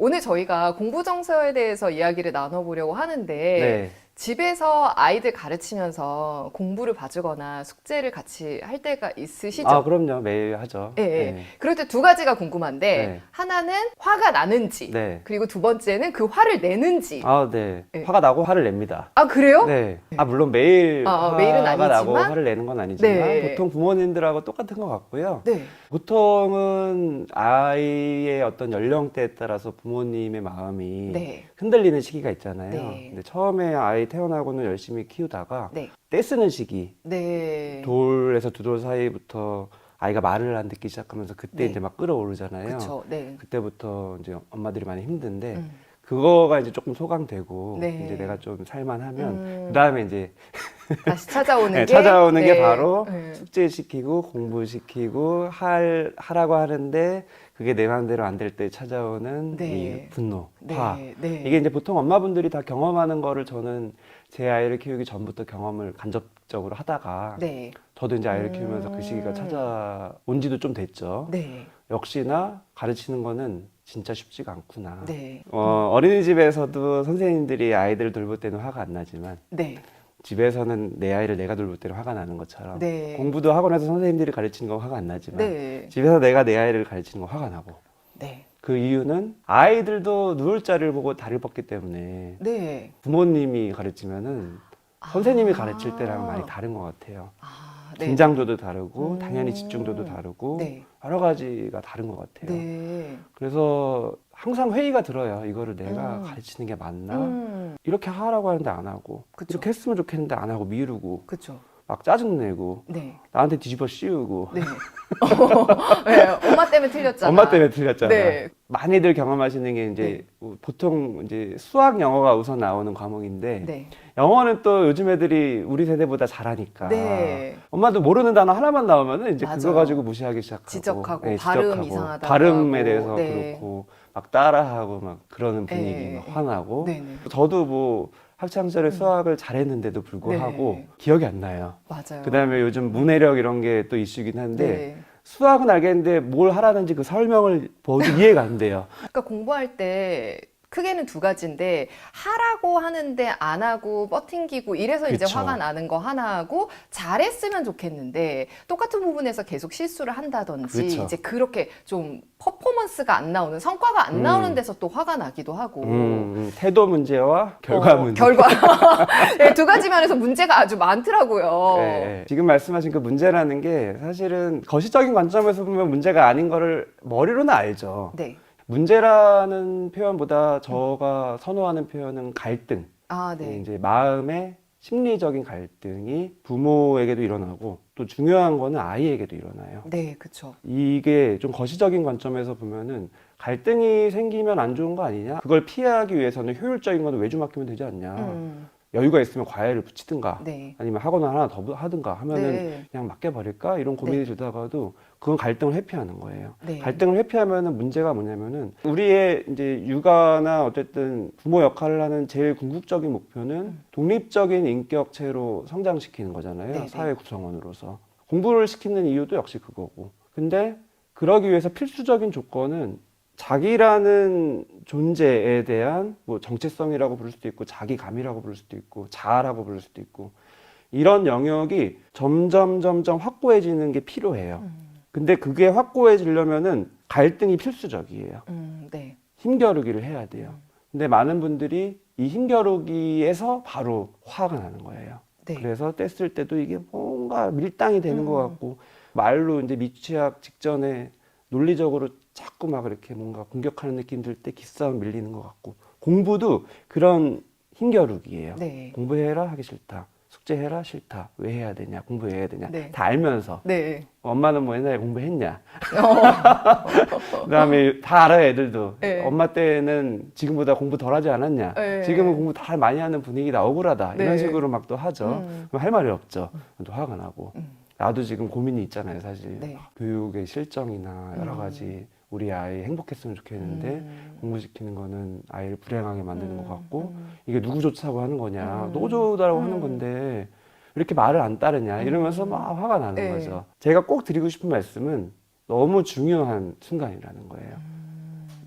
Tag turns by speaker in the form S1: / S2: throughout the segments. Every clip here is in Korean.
S1: 오늘 저희가 공부 정서에 대해서 이야기를 나눠보려고 하는데
S2: 네.
S1: 집에서 아이들 가르치면서 공부를 봐주거나 숙제를 같이 할 때가 있으시죠?
S2: 아, 그럼요. 매일 하죠.
S1: 예, 예.
S2: 네.
S1: 그럴 때 두 가지가 궁금한데
S2: 네.
S1: 하나는 화가 나는지
S2: 네.
S1: 그리고 두 번째는 그 화를 내는지.
S2: 아, 네.
S1: 네.
S2: 화가 나고 화를 냅니다.
S1: 아, 그래요?
S2: 네. 아, 물론 매일
S1: 매일은
S2: 화가 나고
S1: 아니지만?
S2: 화를 내는 건 아니지만
S1: 네.
S2: 보통 부모님들하고 똑같은 것 같고요.
S1: 네.
S2: 보통은 아이의 어떤 연령대에 따라서 부모님의 마음이
S1: 네.
S2: 흔들리는 시기가 있잖아요.
S1: 네.
S2: 근데 처음에 아이 태어나고는 열심히 키우다가
S1: 네.
S2: 떼쓰는 시기,
S1: 네.
S2: 돌에서 두 돌 사이부터 아이가 말을 안 듣기 시작하면서 그때
S1: 네.
S2: 이제 막 끌어오르잖아요.
S1: 그쵸. 네.
S2: 그때부터 이제 엄마들이 많이 힘든데
S1: 음.
S2: 그거가 이제 조금 소강되고
S1: 네.
S2: 이제 내가 좀 살만하면
S1: 음.
S2: 그다음에 이제
S1: 다시 찾아오는
S2: 네,
S1: 게
S2: 찾아오는 게
S1: 네.
S2: 바로
S1: 네.
S2: 숙제시키고 공부시키고 하라고 하는데 그게 내 마음대로 안 될 때 찾아오는
S1: 네.
S2: 이 분노,
S1: 네.
S2: 화.
S1: 네.
S2: 이게 이제 보통 엄마분들이 다 경험하는 거를 저는 제 아이를 키우기 전부터 경험을 간접적으로 하다가
S1: 네.
S2: 저도 이제 아이를 키우면서 그 시기가 찾아온 지도 좀 됐죠.
S1: 네.
S2: 역시나 가르치는 거는 진짜 쉽지가 않구나.
S1: 네.
S2: 어린이집에서도 선생님들이 아이들을 돌볼 때는 화가 안 나지만
S1: 네.
S2: 집에서는 내 아이를 내가 돌볼 때는 화가 나는 것처럼
S1: 네.
S2: 공부도 학원에서 선생님들이 가르치는 건 화가 안 나지만
S1: 네.
S2: 집에서 내가 내 아이를 가르치는 건 화가 나고
S1: 네.
S2: 그 이유는 아이들도 누울 자리를 보고 다리를 뻗기 때문에
S1: 네.
S2: 부모님이 가르치면은 선생님이
S1: 아.
S2: 가르칠 때랑 많이 다른 것 같아요.
S1: 아, 네.
S2: 긴장도도 다르고
S1: 음.
S2: 당연히 집중도도 다르고
S1: 네.
S2: 여러 가지가 다른 것 같아요.
S1: 네.
S2: 그래서 항상 회의가 들어요. 이거를 내가
S1: 음.
S2: 가르치는 게 맞나?
S1: 음.
S2: 이렇게 하라고 하는데 안 하고
S1: 그쵸.
S2: 이렇게 했으면 좋겠는데 안 하고 미루고
S1: 그쵸.
S2: 막 짜증내고
S1: 네.
S2: 나한테 뒤집어 씌우고
S1: 네. 네. 엄마 때문에 틀렸잖아.
S2: 엄마 때문에 틀렸잖아.
S1: 네.
S2: 많이들 경험하시는 게 이제 보통 이제 수학 영어가 우선 나오는 과목인데
S1: 네.
S2: 영어는 또 요즘 애들이 우리 세대보다 잘하니까
S1: 네.
S2: 엄마도 모르는 단어 하나만 나오면은 이제
S1: 맞아요.
S2: 그거 가지고 무시하기 시작하고
S1: 지적하고
S2: 네,
S1: 발음
S2: 지적하고
S1: 이상하다고
S2: 발음에
S1: 하고.
S2: 대해서
S1: 네.
S2: 그렇고 막 따라하고 막 그러는 분위기
S1: 네.
S2: 막 화나고
S1: 네네.
S2: 저도 뭐 학창 시절에 수학을 잘했는데도 불구하고
S1: 네.
S2: 기억이 안 나요.
S1: 맞아요.
S2: 그다음에 요즘 문해력 이런 게 또 이슈긴 한데
S1: 네.
S2: 수학은 알겠는데 뭘 하라는지 그 설명을 모두 이해가 안 돼요.
S1: 그러니까 공부할 때 크게는 두 가지인데 하라고 하는데 안 하고 버팅기고 이래서 이제
S2: 그쵸.
S1: 화가 나는 거 하나 하고 잘했으면 좋겠는데 똑같은 부분에서 계속 실수를 한다든지
S2: 그쵸.
S1: 이제 그렇게 좀 퍼포먼스가 안 나오는 성과가 안 나오는 데서 또 화가 나기도 하고
S2: 태도 문제와 결과 문제.
S1: 결과 네, 두 가지 면에서 문제가 아주 많더라고요.
S2: 네, 지금 말씀하신 그 문제라는 게 사실은 거시적인 관점에서 보면 문제가 아닌 거를 머리로는 알죠.
S1: 네.
S2: 문제라는 표현보다 저가 선호하는 표현은 갈등.
S1: 아, 네.
S2: 이제 마음의 심리적인 갈등이 부모에게도 일어나고 또 중요한 거는 아이에게도 일어나요.
S1: 네, 그쵸.
S2: 이게 좀 거시적인 관점에서 보면은 갈등이 생기면 안 좋은 거 아니냐? 그걸 피하기 위해서는 효율적인 거는 외주 맡기면 되지 않냐? 여유가 있으면 과외를 붙이든가
S1: 네.
S2: 아니면 학원을 하나 더 하든가 하면은
S1: 네.
S2: 그냥 맡겨버릴까? 이런 고민이
S1: 네.
S2: 들다가도 그건 갈등을 회피하는 거예요.
S1: 네.
S2: 갈등을 회피하면은 문제가 뭐냐면은 우리의 이제 육아나 어쨌든 부모 역할을 하는 제일 궁극적인 목표는 독립적인 인격체로 성장시키는 거잖아요.
S1: 네, 네.
S2: 사회 구성원으로서. 공부를 시키는 이유도 역시 그거고. 근데 그러기 위해서 필수적인 조건은 자기라는 존재에 대한 뭐 정체성이라고 부를 수도 있고 자기감이라고 부를 수도 있고 자아라고 부를 수도 있고 이런 영역이 점점 확고해지는 게 필요해요. 근데 그게 확고해지려면은 갈등이 필수적이에요.
S1: 네.
S2: 힘겨루기를 해야 돼요. 근데 많은 분들이 이 힘겨루기에서 바로 화가 나는 거예요.
S1: 네.
S2: 그래서 뗐을 때도 이게 뭔가 밀당이 되는 것 같고 말로 이제 미취학 직전에 논리적으로 자꾸 막 이렇게 뭔가 공격하는 느낌 들 때 기싸움 밀리는 것 같고 공부도 그런 힘겨루기예요.
S1: 네.
S2: 공부해라 하기 싫다. 숙제해라 싫다. 왜 해야 되냐? 공부 왜 해야 되냐?
S1: 네.
S2: 다 알면서
S1: 네.
S2: 엄마는 뭐 옛날에 공부했냐? 그다음에 다 알아요 애들도.
S1: 네.
S2: 엄마 때는 지금보다 공부 덜 하지 않았냐?
S1: 네.
S2: 지금은 공부 다 많이 하는 분위기다 억울하다.
S1: 네.
S2: 이런 식으로 막 또 하죠. 그럼 할 말이 없죠. 또 화가 나고. 나도 지금 고민이 있잖아요 사실.
S1: 네.
S2: 교육의 실정이나 여러 가지 우리 아이 행복했으면 좋겠는데 공부시키는 거는 아이를 불행하게 만드는 것 같고 이게 누구 좋다고 하는 거냐 너 좋다고 하는 건데 이렇게 말을 안 따르냐 이러면서 막 화가 나는
S1: 네.
S2: 거죠. 제가 꼭 드리고 싶은 말씀은 너무 중요한 순간이라는 거예요.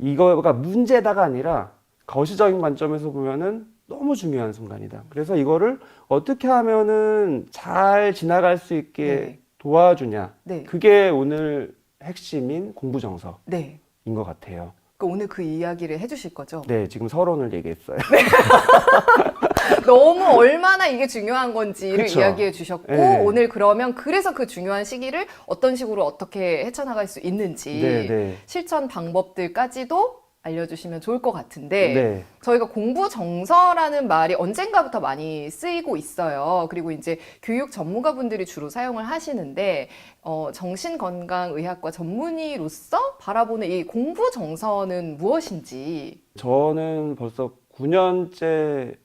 S2: 이거가 문제다가 아니라 거시적인 관점에서 보면은 너무 중요한 순간이다. 그래서 이거를 어떻게 하면은 잘 지나갈 수 있게
S1: 네.
S2: 도와주냐.
S1: 네.
S2: 그게 오늘 핵심인 공부 정서인
S1: 네.
S2: 것 같아요.
S1: 그러니까 오늘 그 이야기를 해주실 거죠?
S2: 네, 지금 서론을 얘기했어요.
S1: 너무 얼마나 이게 중요한 건지를
S2: 그쵸.
S1: 이야기해 주셨고
S2: 네.
S1: 오늘 그러면 그래서 그 중요한 시기를 어떤 식으로 어떻게 헤쳐나갈 수 있는지
S2: 네, 네.
S1: 실천 방법들까지도 알려주시면 좋을 것 같은데
S2: 네.
S1: 저희가 공부 정서라는 말이 언젠가부터 많이 쓰이고 있어요. 그리고 이제 교육 전문가분들이 주로 사용을 하시는데 정신건강의학과 전문의로서 바라보는 이 공부 정서는 무엇인지.
S2: 저는 벌써 9년째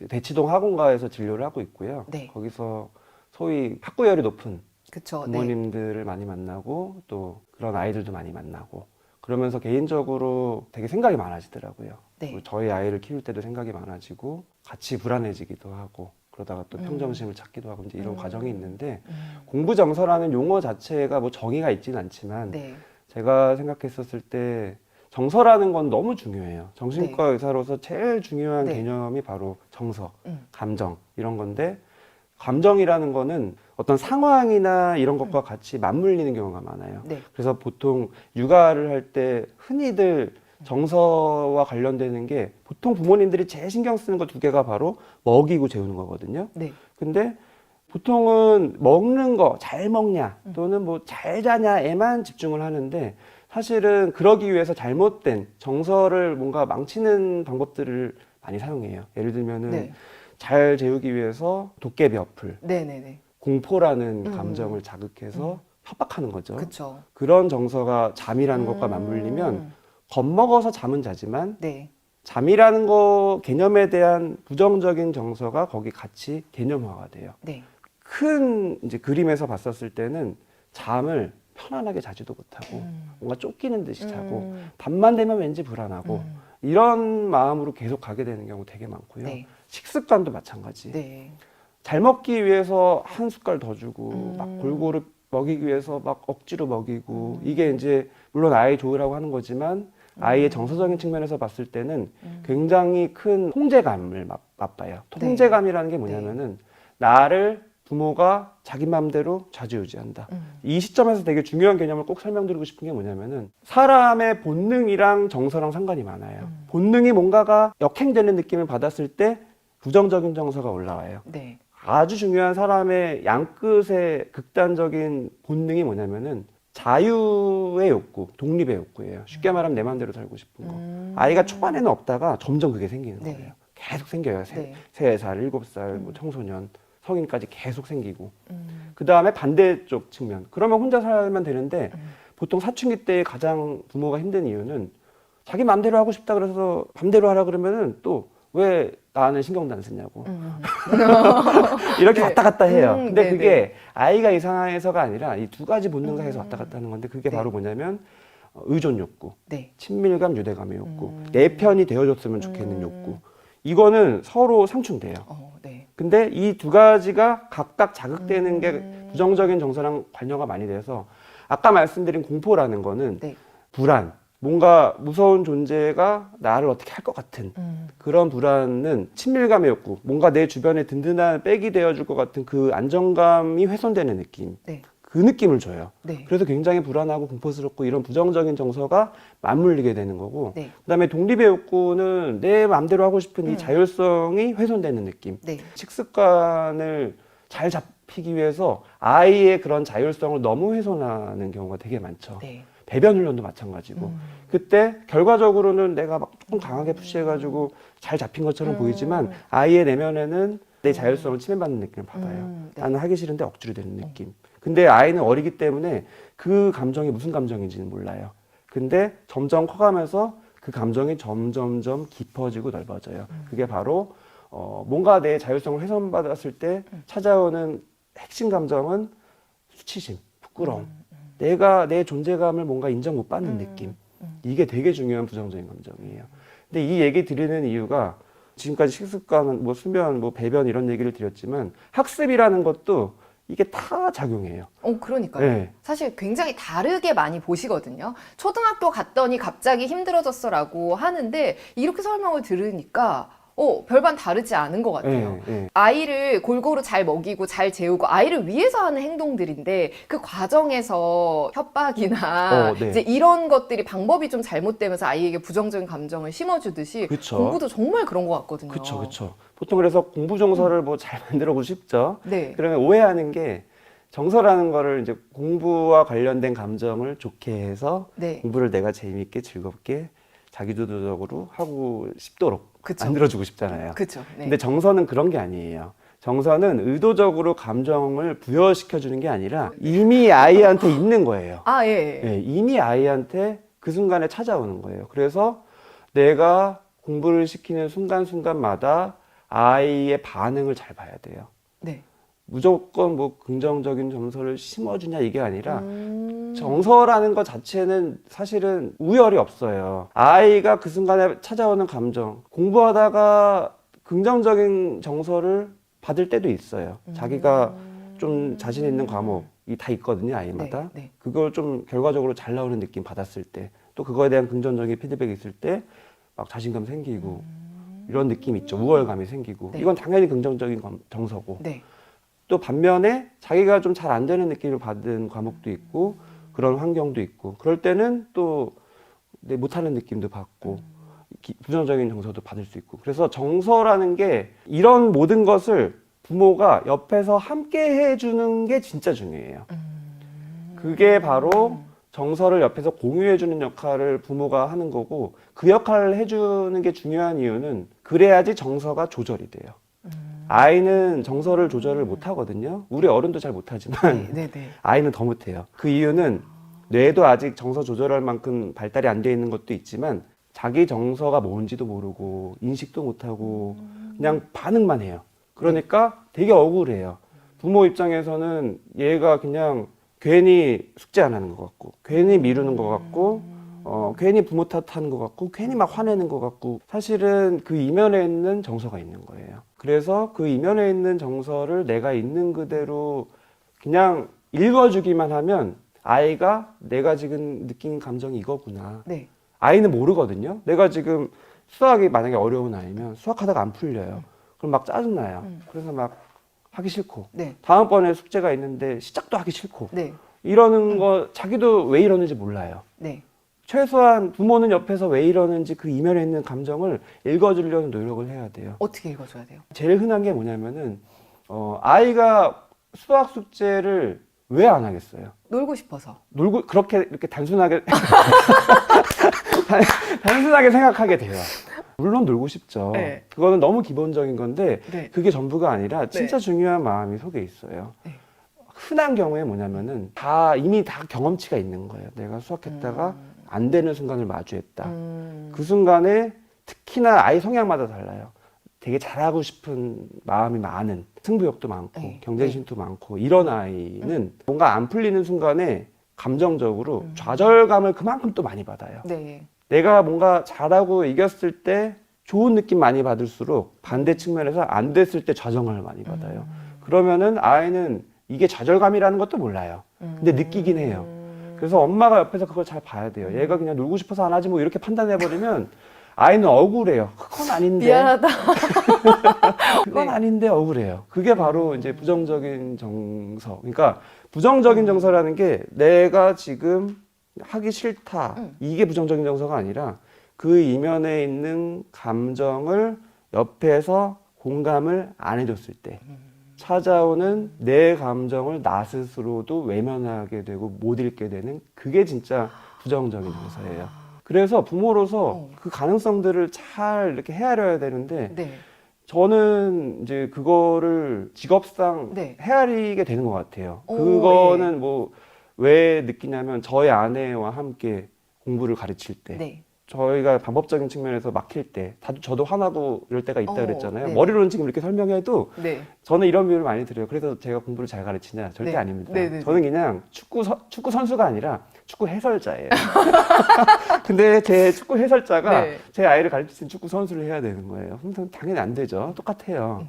S2: 대치동 학원가에서 진료를 하고 있고요.
S1: 네.
S2: 거기서 소위 학구열이 높은
S1: 그쵸. 네.
S2: 부모님들을 많이 만나고 또 그런 아이들도 많이 만나고 그러면서 개인적으로 되게 생각이 많아지더라고요.
S1: 네.
S2: 그리고 저희 아이를 키울 때도 생각이 많아지고 같이 불안해지기도 하고 그러다가 또 평정심을 찾기도 하고 이제 이런 과정이 있는데 공부 정서라는 용어 자체가 뭐 정의가 있지는 않지만
S1: 네.
S2: 제가 생각했었을 때 정서라는 건 너무 중요해요. 정신과 의사로서 제일 중요한
S1: 네.
S2: 개념이 바로 정서, 감정 이런 건데 감정이라는 거는 어떤 상황이나 이런 것과 같이 맞물리는 경우가 많아요.
S1: 네.
S2: 그래서 보통 육아를 할 때 흔히들 정서와 관련되는 게 보통 부모님들이 제일 신경 쓰는 것 두 개가 바로 먹이고 재우는 거거든요.
S1: 네.
S2: 근데 보통은 먹는 거 잘 먹냐 또는 뭐 잘 자냐에만 집중을 하는데 사실은 그러기 위해서 잘못된 정서를 뭔가 망치는 방법들을 많이 사용해요. 예를 들면은
S1: 네.
S2: 잘 재우기 위해서 도깨비 어플,
S1: 네네네.
S2: 공포라는 감정을 자극해서 협박하는 거죠.
S1: 그쵸.
S2: 그런 정서가 잠이라는 것과 맞물리면 겁먹어서 잠은 자지만
S1: 네.
S2: 잠이라는 거 개념에 대한 부정적인 정서가 거기 같이 개념화가 돼요.
S1: 네.
S2: 큰 이제 그림에서 봤었을 때는 잠을 편안하게 자지도 못하고 뭔가 쫓기는 듯이 자고 밤만 되면 왠지 불안하고 이런 마음으로 계속 가게 되는 경우 되게 많고요.
S1: 네.
S2: 식습관도 마찬가지.
S1: 네.
S2: 잘 먹기 위해서 한 숟갈 더 주고 막 골고루 먹이기 위해서 막 억지로 먹이고 이게 이제 물론 아이 좋으라고 하는 거지만 아이의 정서적인 측면에서 봤을 때는 굉장히 큰 통제감을 맛봐요. 통제감이라는 게 뭐냐면은 나를 부모가 자기 마음대로 좌지우지한다. 이 시점에서 되게 중요한 개념을 꼭 설명드리고 싶은 게 뭐냐면은 사람의 본능이랑 정서랑 상관이 많아요. 본능이 뭔가가 역행되는 느낌을 받았을 때 부정적인 정서가 올라와요.
S1: 네.
S2: 아주 중요한 사람의 양끝의 극단적인 본능이 뭐냐면은 자유의 욕구, 독립의 욕구예요. 쉽게 말하면 내 마음대로 살고 싶은 거. 아이가 초반에는 없다가 점점 그게 생기는
S1: 네.
S2: 거예요. 계속 생겨요.
S1: 네.
S2: 3살, 7살, 뭐 청소년, 성인까지 계속 생기고. 그 다음에 반대쪽 측면. 그러면 혼자 살면 되는데 보통 사춘기 때 가장 부모가 힘든 이유는 자기 마음대로 하고 싶다 그래서 맘대로 하라 그러면은 또 왜 나는 신경도 안 쓰냐고. 이렇게
S1: 네.
S2: 왔다 갔다 해요. 근데
S1: 네,
S2: 그게
S1: 네.
S2: 아이가 이 상황에서가 아니라 이 두 가지 본능 사이에서 왔다 갔다 하는 건데 그게
S1: 네.
S2: 바로 뭐냐면 의존 욕구,
S1: 네.
S2: 친밀감, 유대감의 욕구, 내 편이 되어줬으면 좋겠는 욕구. 이거는 서로 상충돼요.
S1: 네.
S2: 근데 이 두 가지가 각각 자극되는 게 부정적인 정서랑 관여가 많이 돼서 아까 말씀드린 공포라는 거는
S1: 네.
S2: 불안, 뭔가 무서운 존재가 나를 어떻게 할 것 같은 그런 불안은 친밀감의 욕구, 뭔가 내 주변에 든든한 백이 되어줄 것 같은 그 안정감이 훼손되는 느낌.
S1: 네.
S2: 그 느낌을 줘요.
S1: 네.
S2: 그래서 굉장히 불안하고 공포스럽고 이런 부정적인 정서가 맞물리게 되는 거고
S1: 네.
S2: 그다음에 독립의 욕구는 내 마음대로 하고 싶은 이 자율성이 훼손되는 느낌.
S1: 네.
S2: 식습관을 잘 잡히기 위해서 아이의 그런 자율성을 너무 훼손하는 경우가 되게 많죠.
S1: 네.
S2: 배변 훈련도 마찬가지고 그때 결과적으로는 내가 막 조금 강하게 푸시해가지고 잘 잡힌 것처럼 보이지만 아이의 내면에는 내 자율성을 침해받는 느낌을 받아요.
S1: 네.
S2: 나는 하기 싫은데 억지로 되는 느낌. 근데 아이는 어리기 때문에 그 감정이 무슨 감정인지는 몰라요. 근데 점점 커가면서 그 감정이 점점점 깊어지고 넓어져요. 그게 바로 뭔가 내 자율성을 훼손받았을 때 찾아오는 핵심 감정은 수치심, 부끄러움. 내가 내 존재감을 뭔가 인정 못 받는 느낌. 이게 되게 중요한 부정적인 감정이에요. 근데 이 얘기 드리는 이유가 지금까지 식습관, 뭐 수면, 뭐 배변 이런 얘기를 드렸지만 학습이라는 것도 이게 다 작용해요.
S1: 그러니까요.
S2: 네.
S1: 사실 굉장히 다르게 많이 보시거든요. 초등학교 갔더니 갑자기 힘들어졌어라고 하는데 이렇게 설명을 들으니까 별반 다르지 않은 것 같아요. 아이를 골고루 잘 먹이고 잘 재우고 아이를 위해서 하는 행동들인데 그 과정에서 협박이나
S2: 네.
S1: 이제 이런 것들이 방법이 좀 잘못되면서 아이에게 부정적인 감정을 심어주듯이
S2: 그쵸.
S1: 공부도 정말 그런 것 같거든요.
S2: 그렇죠. 보통 그래서 공부 정서를 뭐 잘 만들어보고 싶죠.
S1: 네.
S2: 그러면 오해하는 게 정서라는 거를 이제 공부와 관련된 감정을 좋게 해서
S1: 네.
S2: 공부를 내가 재미있게 즐겁게 자기주도적으로 하고 싶도록
S1: 그쵸.
S2: 만들어주고 싶잖아요.
S1: 그렇죠. 네.
S2: 근데 정서는 그런 게 아니에요. 정서는 의도적으로 감정을 부여시켜주는 게 아니라 이미 아이한테 있는 거예요.
S1: 예.
S2: 예, 이미 아이한테 그 순간에 찾아오는 거예요. 그래서 내가 공부를 시키는 순간순간마다 아이의 반응을 잘 봐야 돼요.
S1: 네.
S2: 무조건 뭐 긍정적인 정서를 심어주냐 이게 아니라 정서라는 것 자체는 사실은 우열이 없어요. 아이가 그 순간에 찾아오는 감정, 공부하다가 긍정적인 정서를 받을 때도 있어요. 자기가 좀 자신 있는 과목이 다 있거든요, 아이마다.
S1: 네.
S2: 그걸 좀 결과적으로 잘 나오는 느낌 받았을 때, 또 그거에 대한 긍정적인 피드백이 있을 때 막 자신감 생기고 이런 느낌 있죠. 우월감이 생기고.
S1: 네.
S2: 이건 당연히 긍정적인 정서고.
S1: 네.
S2: 또 반면에 자기가 좀 잘 안 되는 느낌을 받은 과목도 있고 그런 환경도 있고 그럴 때는 또 내 못하는 느낌도 받고 부정적인 정서도 받을 수 있고 그래서 정서라는 게 이런 모든 것을 부모가 옆에서 함께 해주는 게 진짜 중요해요. 그게 바로 정서를 옆에서 공유해주는 역할을 부모가 하는 거고 그 역할을 해주는 게 중요한 이유는 그래야지 정서가 조절이 돼요. 아이는 정서를 조절을 못 하거든요. 우리 어른도 잘 못하지만
S1: 네.
S2: 아이는 더 못해요. 그 이유는 뇌도 아직 정서 조절할 만큼 발달이 안 돼 있는 것도 있지만 자기 정서가 뭔지도 모르고 인식도 못하고 그냥 반응만 해요. 그러니까 되게 억울해요. 부모 입장에서는 얘가 그냥 괜히 숙제 안 하는 것 같고 괜히 미루는 것 같고 괜히 부모 탓하는 것 같고 괜히 막 화내는 것 같고 사실은 그 이면에 있는 정서가 있는 거예요. 그래서 그 이면에 있는 정서를 내가 있는 그대로 그냥 읽어주기만 하면 아이가 내가 지금 느끼는 감정이 이거구나.
S1: 네.
S2: 아이는 모르거든요. 내가 지금 수학이 만약에 어려운 아이면 수학하다가 안 풀려요. 그럼 막 짜증나요. 그래서 막 하기 싫고
S1: 네.
S2: 다음번에 숙제가 있는데 시작도 하기 싫고
S1: 네.
S2: 이러는 거 자기도 왜 이러는지 몰라요.
S1: 네.
S2: 최소한 부모는 옆에서 왜 이러는지 그 이면에 있는 감정을 읽어주려는 노력을 해야 돼요.
S1: 어떻게 읽어줘야 돼요?
S2: 제일 흔한 게 뭐냐면은 아이가 수학 숙제를 왜 안 하겠어요?
S1: 놀고 싶어서.
S2: 놀고 그렇게 이렇게 단순하게 단순하게 생각하게 돼요. 물론 놀고 싶죠.
S1: 네.
S2: 그거는 너무 기본적인 건데
S1: 네.
S2: 그게 전부가 아니라 진짜
S1: 네.
S2: 중요한 마음이 속에 있어요.
S1: 네.
S2: 흔한 경우에 뭐냐면은 이미 다 경험치가 있는 거예요. 내가 수학했다가 안 되는 순간을 마주했다. 그 순간에 특히나 아이 성향마다 달라요. 되게 잘하고 싶은 마음이 많은 승부욕도 많고
S1: 네.
S2: 경쟁심도 많고 이런 아이는 뭔가 안 풀리는 순간에 감정적으로 좌절감을 그만큼 또 많이 받아요.
S1: 네.
S2: 내가 뭔가 잘하고 이겼을 때 좋은 느낌 많이 받을수록 반대 측면에서 안 됐을 때 좌절감을 많이 받아요. 그러면은 아이는 이게 좌절감이라는 것도 몰라요. 근데 느끼긴 해요. 그래서 엄마가 옆에서 그걸 잘 봐야 돼요. 얘가 그냥 놀고 싶어서 안 하지 뭐 이렇게 판단해버리면 아이는 억울해요. 그건 아닌데.
S1: 미안하다.
S2: 그건
S1: 네.
S2: 아닌데 억울해요. 그게 바로 이제 부정적인 정서. 그러니까 부정적인 정서라는 게 내가 지금 하기 싫다. 이게 부정적인 정서가 아니라 그 이면에 있는 감정을 옆에서 공감을 안 해줬을 때 찾아오는 내 감정을 나 스스로도 외면하게 되고 못 읽게 되는 그게 진짜 부정적인 정서예요. 그래서 부모로서 그 가능성들을 잘 이렇게 헤아려야 되는데
S1: 네.
S2: 저는 이제 그거를 직업상
S1: 네.
S2: 헤아리게 되는 것 같아요.
S1: 오,
S2: 그거는 뭐 왜 느끼냐면 저희 아내와 함께 공부를 가르칠 때
S1: 네.
S2: 저희가 방법적인 측면에서 막힐 때 저도 화나고 이럴 때가 있다 그랬잖아요.
S1: 네.
S2: 머리로는 지금 이렇게 설명해도
S1: 네.
S2: 저는 이런 비유를 많이 드려요. 그래서 제가 공부를 잘 가르치냐? 절대
S1: 네.
S2: 아닙니다.
S1: 네.
S2: 저는 그냥 축구 선수가 아니라 축구 해설자예요. 근데 제 축구 해설자가
S1: 네.
S2: 제 아이를 가르치는 축구 선수를 해야 되는 거예요. 근데 당연히 안 되죠. 똑같아요.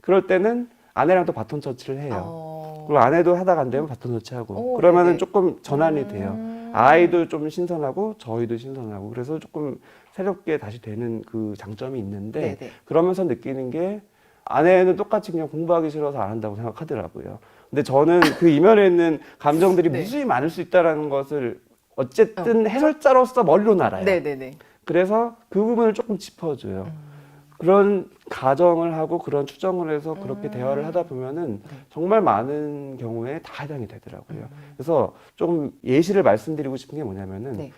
S2: 그럴 때는 아내랑 또 바톤 터치를 해요.
S1: 어.
S2: 그리고 아내도 하다가 안 되면 바톤 터치하고
S1: 오,
S2: 그러면은
S1: 네네.
S2: 조금 전환이 돼요. 아이도 좀 신선하고 저희도 신선하고 그래서 조금 새롭게 다시 되는 그 장점이 있는데
S1: 네네.
S2: 그러면서 느끼는 게 아내는 똑같이 그냥 공부하기 싫어서 안 한다고 생각하더라고요. 근데 저는 그 이면에 있는 감정들이
S1: 네.
S2: 무수히 많을 수 있다는 것을 어쨌든 해설자로서 머리로는 알아요.
S1: 네네네.
S2: 그래서 그 부분을 조금 짚어줘요. 그런 가정을 하고 그런 추정을 해서 그렇게 대화를 하다 보면은
S1: 네.
S2: 정말 많은 경우에 다 해당이 되더라고요. 그래서 조금 예시를 말씀드리고 싶은 게 뭐냐면은
S1: 네.